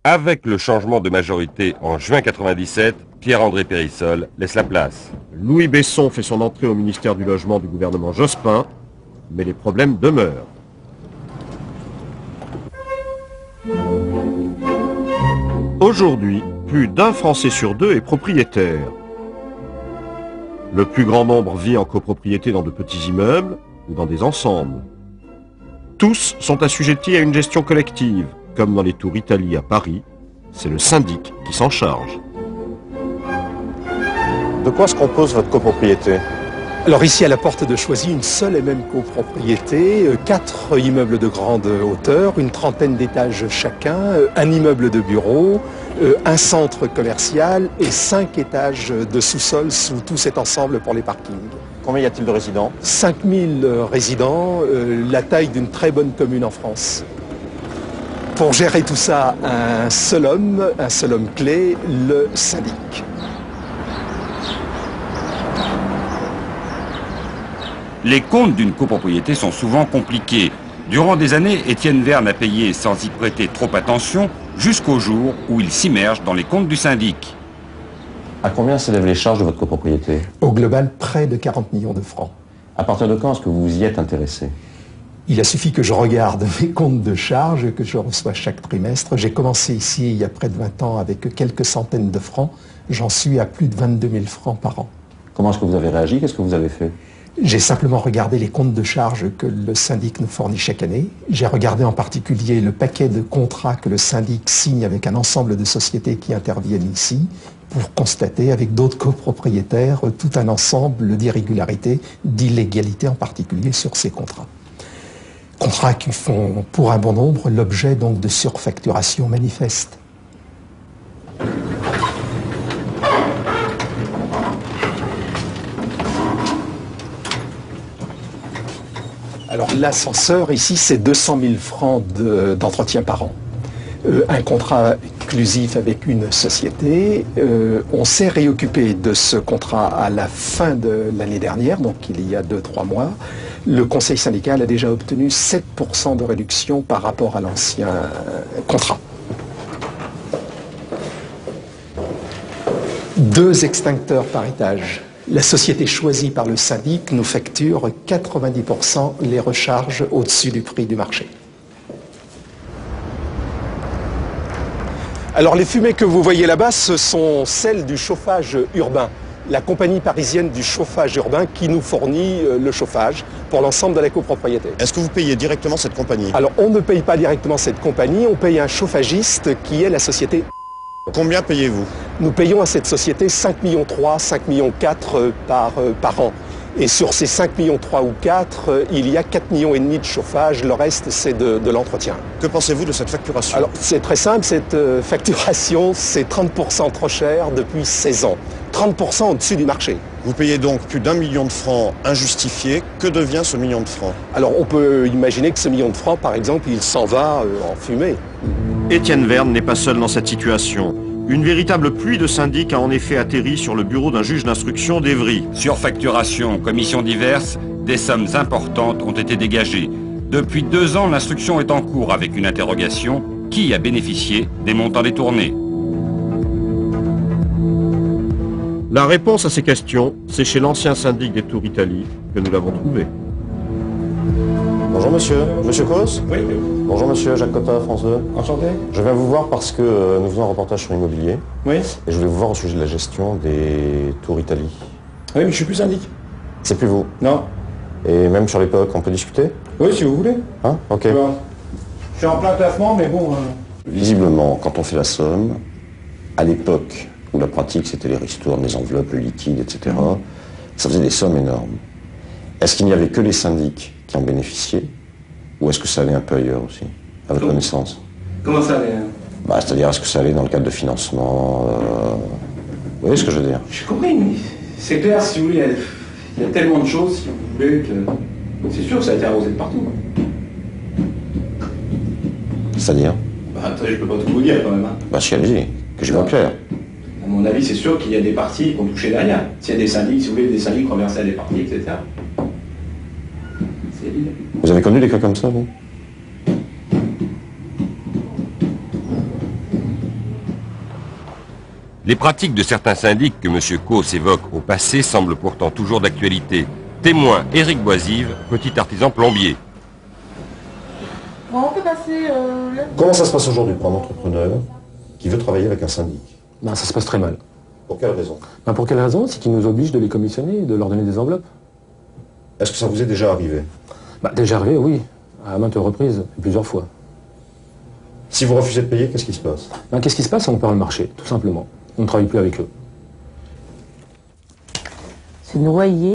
Avec le changement de majorité en juin 97, Pierre-André Périssol laisse la place. Louis Besson fait son entrée au ministère du Logement du gouvernement Jospin, mais les problèmes demeurent. Aujourd'hui, plus d'un Français sur deux est propriétaire. Le plus grand nombre vit en copropriété dans de petits immeubles ou dans des ensembles. Tous sont assujettis à une gestion collective, comme dans les tours Italie à Paris. C'est le syndic qui s'en charge. De quoi se compose votre copropriété? Alors ici à la porte de Choisy, une seule et même copropriété, 4 immeubles de grande hauteur, une trentaine d'étages chacun, un immeuble de bureaux, un centre commercial et 5 étages de sous-sol sous tout cet ensemble pour les parkings. Combien y a-t-il de résidents? 5000 résidents, la taille d'une très bonne commune en France. Pour gérer tout ça, un seul homme clé, le syndic. Les comptes d'une copropriété sont souvent compliqués. Durant des années, Étienne Verne a payé sans y prêter trop attention, jusqu'au jour où il s'immerge dans les comptes du syndic. À combien s'élèvent les charges de votre copropriété? Au global, près de 40 millions de francs. À partir de quand est-ce que vous vous y êtes intéressé? Il a suffi que je regarde mes comptes de charges que je reçois chaque trimestre. J'ai commencé ici il y a près de 20 ans avec quelques centaines de francs. J'en suis à plus de 22 000 francs par an. Comment est-ce que vous avez réagi? Qu'est-ce que vous avez fait? J'ai simplement regardé les comptes de charges que le syndic nous fournit chaque année. J'ai regardé en particulier le paquet de contrats que le syndic signe avec un ensemble de sociétés qui interviennent ici pour constater avec d'autres copropriétaires tout un ensemble d'irrégularités, d'illégalités en particulier sur ces contrats. Contrats qui font pour un bon nombre l'objet donc de surfacturation manifeste. Alors l'ascenseur ici c'est 200 000 francs d'entretien par an. Un contrat exclusif avec une société. On s'est réoccupé de ce contrat à la fin de l'année dernière, donc il y a 2-3 mois. Le conseil syndical a déjà obtenu 7% de réduction par rapport à l'ancien contrat. 2 extincteurs par étage. La société choisie par le syndic nous facture 90% les recharges au-dessus du prix du marché. Alors les fumées que vous voyez là-bas, ce sont celles du chauffage urbain. La compagnie parisienne du chauffage urbain qui nous fournit le chauffage pour l'ensemble de la copropriété. Est-ce que vous payez directement cette compagnie? Alors on ne paye pas directement cette compagnie, on paye un chauffagiste qui est la société. Combien payez-vous? Nous payons à cette société 5,3 millions, 5,4 millions par an. Et sur ces 5,3 millions ou 4, il y a 4,5 millions de chauffage, le reste c'est de l'entretien. Que pensez-vous de cette facturation? Alors c'est très simple, cette facturation c'est 30% trop cher depuis 16 ans. 30% au-dessus du marché. Vous payez donc plus d'1 million de francs injustifiés. Que devient ce million de francs? Alors on peut imaginer que ce million de francs, par exemple, il s'en va en fumée. Étienne Verne n'est pas seul dans cette situation. Une véritable pluie de syndics a en effet atterri sur le bureau d'un juge d'instruction d'Évry. Surfacturation, commissions diverses, des sommes importantes ont été dégagées. Depuis 2 ans, l'instruction est en cours avec une interrogation. Qui a bénéficié des montants détournés? La réponse à ces questions, c'est chez l'ancien syndic des Tours Italie que nous l'avons trouvé. Bonjour monsieur. Monsieur Cos? Oui. Bonjour monsieur, Jacques Cotta, France 2. Enchanté. Je viens vous voir parce que nous faisons un reportage sur l'immobilier. Oui. Et je voulais vous voir au sujet de la gestion des Tours Italie. Oui, mais je suis plus syndic. C'est plus vous? Non. Et même sur l'époque, on peut discuter? Oui, si vous voulez. Hein? Ok. Bon. Je suis en plein classement, mais bon... Visiblement, quand on fait la somme, à l'époque où la pratique c'était les ristournes, les enveloppes, le liquide, etc., ça faisait des sommes énormes. Est-ce qu'il n'y avait que les syndics qui en bénéficiaient? Ou est-ce que ça allait un peu ailleurs aussi, à votre connaissance? Comment ça allait? C'est-à-dire, est-ce que ça allait dans le cadre de financement Vous voyez ce que je veux dire? J'ai compris, mais c'est clair, si vous voulez, il y a tellement de choses, si vous voulez, que... C'est sûr que ça a été arrosé de partout. C'est-à-dire? Attendez, je peux pas tout vous dire quand même. Hein. Si, allez-y, que j'y vois clair. À mon avis, c'est sûr qu'il y a des partis qui ont touché derrière. S'il y a des syndics, si vous voulez, des syndics reversés à des partis, etc. C'est évident. Vous avez connu des cas comme ça, vous? Les pratiques de certains syndics que M. Causse évoque au passé semblent pourtant toujours d'actualité. Témoin Éric Boisive, petit artisan plombier. Bon, on peut passer là. Comment ça se passe aujourd'hui pour un entrepreneur qui veut travailler avec un syndic? Ben, ça se passe très mal. Pour quelle raison? Ben, pour quelle raison? C'est qu'ils nous obligent de les commissionner et de leur donner des enveloppes. Est-ce que ça vous est déjà arrivé? Ben, déjà arrivé, oui. À maintes reprises, plusieurs fois. Si vous refusez de payer, qu'est-ce qui se passe? Ben, qu'est-ce qui se passe? On perd le marché, tout simplement. On ne travaille plus avec eux. C'est noyer.